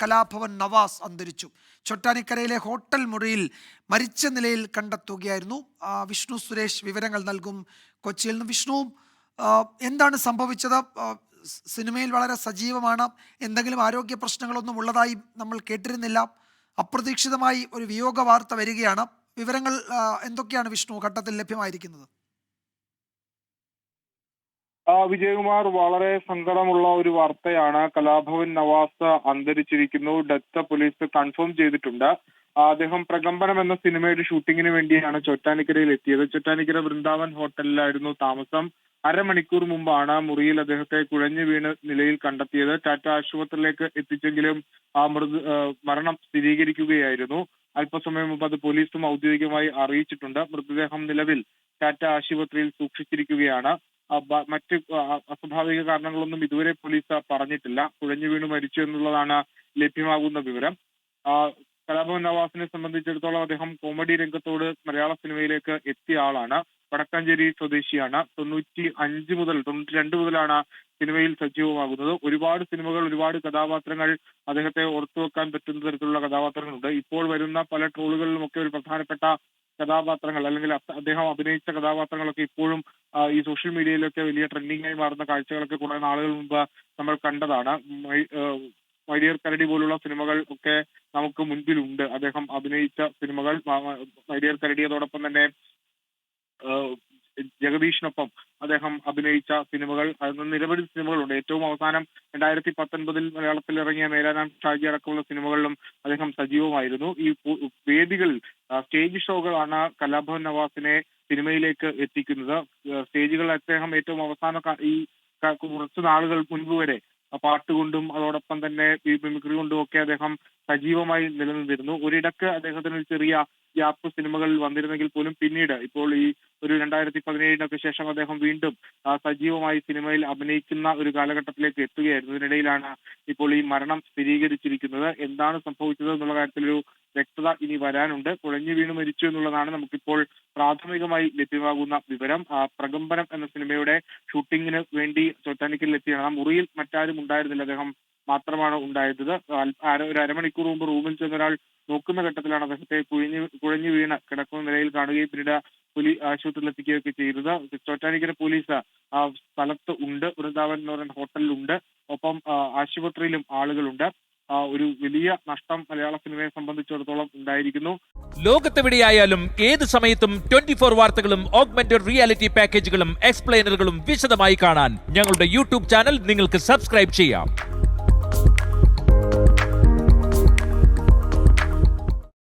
കലാഭവൻ നവാസ് അന്തരിച്ചു. ചൊട്ടാനിക്കരയിലെ ഹോട്ടൽ മുറിയിൽ മരിച്ച നിലയിൽ കണ്ടെത്തുകയായിരുന്നു. വിഷ്ണു സുരേഷ് വിവരങ്ങൾ നൽകും കൊച്ചിയിൽ നിന്ന്. വിഷ്ണു, എന്താണ് സംഭവിച്ചത്? സിനിമയിൽ വളരെ സജീവമാണ്. എന്തെങ്കിലും ആരോഗ്യ പ്രശ്നങ്ങളൊന്നും ഉള്ളതായി നമ്മൾ കേട്ടിരുന്നില്ല. അപ്രതീക്ഷിതമായി ഒരു വിയോഗ വാർത്ത വരികയാണ്. വിവരങ്ങൾ എന്തൊക്കെയാണ് വിഷ്ണു ഘട്ടത്തിൽ ലഭ്യമായിരിക്കുന്നത്? വിജയകുമാർ, വളരെ സങ്കടമുള്ള ഒരു വാർത്തയാണ്. കലാഭവൻ നവാസ് അന്തരിച്ചിരിക്കുന്നു. ഡെത്ത് പോലീസ് കൺഫേം ചെയ്തിട്ടുണ്ട്. അദ്ദേഹം പ്രകമ്പനം എന്ന സിനിമയുടെ ഷൂട്ടിങ്ങിന് വേണ്ടിയാണ് ചൊറ്റാനിക്കരയിൽ എത്തിയത്. ചൊറ്റാനിക്കര വൃന്ദാവൻ ഹോട്ടലിലായിരുന്നു താമസം. അരമണിക്കൂർ മുമ്പാണ് മുറിയിൽ അദ്ദേഹത്തെ കുഴഞ്ഞു വീണ് നിലയിൽ കണ്ടെത്തിയത്. ടാറ്റ ആശുപത്രിയിലേക്ക് എത്തിച്ചെങ്കിലും മരണം സ്ഥിരീകരിക്കുകയായിരുന്നു. അല്പസമയം മുമ്പ് അത് പോലീസും ഔദ്യോഗികമായി അറിയിച്ചിട്ടുണ്ട്. മൃതദേഹം നിലവിൽ ടാറ്റ ആശുപത്രിയിൽ സൂക്ഷിച്ചിരിക്കുകയാണ്. മറ്റ് അസ്വാഭാവിക കാരണങ്ങളൊന്നും ഇതുവരെ പോലീസ് പറഞ്ഞിട്ടില്ല. കുഴഞ്ഞു വീണ് മരിച്ചു എന്നുള്ളതാണ് ലഭ്യമാകുന്ന വിവരം. കലാഭവൻ നവാസിനെ സംബന്ധിച്ചിടത്തോളം അദ്ദേഹം കോമഡി രംഗത്തോട് മലയാള സിനിമയിലേക്ക് എത്തിയ ആളാണ്. വടക്കാഞ്ചേരി സ്വദേശിയാണ്. 92 മുതലാണ് സിനിമയിൽ സജീവമാകുന്നത്. ഒരുപാട് സിനിമകൾ, ഒരുപാട് കഥാപാത്രങ്ങൾ അദ്ദേഹത്തെ ഓർത്തുവെക്കാൻ പറ്റുന്ന തരത്തിലുള്ള കഥാപാത്രങ്ങളുണ്ട്. ഇപ്പോൾ വരുന്ന പല ട്രോളുകളിലുമൊക്കെ ഒരു പ്രധാനപ്പെട്ട കഥാപാത്രങ്ങൾ അല്ലെങ്കിൽ അദ്ദേഹം അഭിനയിച്ച കഥാപാത്രങ്ങളൊക്കെ ഇപ്പോഴും ഈ സോഷ്യൽ മീഡിയയിലൊക്കെ വലിയ ട്രെൻഡിംഗ് ആയി മാറുന്ന കാഴ്ചകളൊക്കെ കുറെ നാളുകൾ മുമ്പ് നമ്മൾ കണ്ടതാണ്. മൈ ഡിയർ കരടി പോലുള്ള സിനിമകൾ ഒക്കെ നമുക്ക് മുൻപിലുണ്ട്. അദ്ദേഹം അഭിനയിച്ച സിനിമകൾ മൈ ഡിയർ കരടി, അതോടൊപ്പം തന്നെ ജഗദീഷിനൊപ്പം അദ്ദേഹം അഭിനയിച്ച സിനിമകൾ, നിരവധി സിനിമകളുണ്ട്. ഏറ്റവും അവസാനം 2019 മലയാളത്തിൽ ഇറങ്ങിയ മേരാനാം ഷാജി അടക്കമുള്ള സിനിമകളിലും അദ്ദേഹം സജീവമായിരുന്നു. ഈ വേദികളിൽ സ്റ്റേജ് ഷോകളാണ് കലാഭവൻ നവാസിനെ സിനിമയിലേക്ക് എത്തിക്കുന്നത്. സ്റ്റേജുകൾ അദ്ദേഹം ഏറ്റവും അവസാന ഈ കുറച്ച് നാളുകൾ മുൻപ് വരെ പാട്ടുകൊണ്ടും അതോടൊപ്പം തന്നെ മിമിക്രി കൊണ്ടും ഒക്കെ അദ്ദേഹം സജീവമായി നിലനിന്നിരുന്നു. ഒരിടക്ക് അദ്ദേഹത്തിന് ഒരു ചെറിയ ഗ്യാപ്പ് സിനിമകളിൽ വന്നിരുന്നെങ്കിൽ പോലും പിന്നീട് ഇപ്പോൾ ഈ ഒരു 2017 ശേഷം അദ്ദേഹം വീണ്ടും സജീവമായി സിനിമയിൽ അഭിനയിക്കുന്ന ഒരു കാലഘട്ടത്തിലേക്ക് എത്തുകയായിരുന്നു. ഇതിനിടയിലാണ് ഇപ്പോൾ ഈ മരണം സ്ഥിരീകരിച്ചിരിക്കുന്നത്. എന്താണ് സംഭവിച്ചത് എന്നുള്ള കാര്യത്തിലൊരു വ്യക്തത ഇനി വരാനുണ്ട്. കുഴഞ്ഞു വീണ് മരിച്ചു എന്നുള്ളതാണ് നമുക്കിപ്പോൾ പ്രാഥമികമായി ലഭ്യമാകുന്ന വിവരം. പ്രകമ്പനം എന്ന സിനിമയുടെ ഷൂട്ടിങ്ങിന് വേണ്ടി ചൊറ്റാനിക്കലിൽ എത്തിയാണ്. ആ മുറിയിൽ മറ്റാരും ഉണ്ടായിരുന്നില്ല, അദ്ദേഹം മാത്രമാണ് ഉണ്ടായിരുന്നത്. ഒരു അരമണിക്കൂർ മുമ്പ് റൂമിൽ ചെന്നൊരാൾ നോക്കുന്ന ഘട്ടത്തിലാണ് അദ്ദേഹത്തെ കുഴഞ്ഞു വീണ് കിടക്കുന്ന നിലയിൽ കാണുകയും പിന്നീട് ആശുപത്രിയിൽ എത്തിക്കുകയൊക്കെ ചെയ്തത്. ചൊറ്റാനിക്കര പോലീസ് സ്ഥലത്ത് ഉണ്ട്. വൃന്ദാവൻ എന്ന് പറയുന്ന ഹോട്ടലിലുണ്ട്. ഒപ്പം ആശുപത്രിയിലും ആളുകളുണ്ട്. ഒരു വലിയ നഷ്ടം മലയാള സിനിമയെ സംബന്ധിച്ചിടത്തോളം ഉണ്ടായിരിക്കുന്നു. ലോകത്തെവിടെയായാലും ഏത് സമയത്തും 24 വാർത്തകളും ഓഗ്മെന്റഡ് റിയാലിറ്റി പാക്കേജുകളും എക്സ്പ്ലെയിനറുകളും വിശദമായി കാണാൻ ഞങ്ങളുടെ യൂട്യൂബ് ചാനൽ നിങ്ങൾക്ക് സബ്സ്ക്രൈബ് ചെയ്യാം.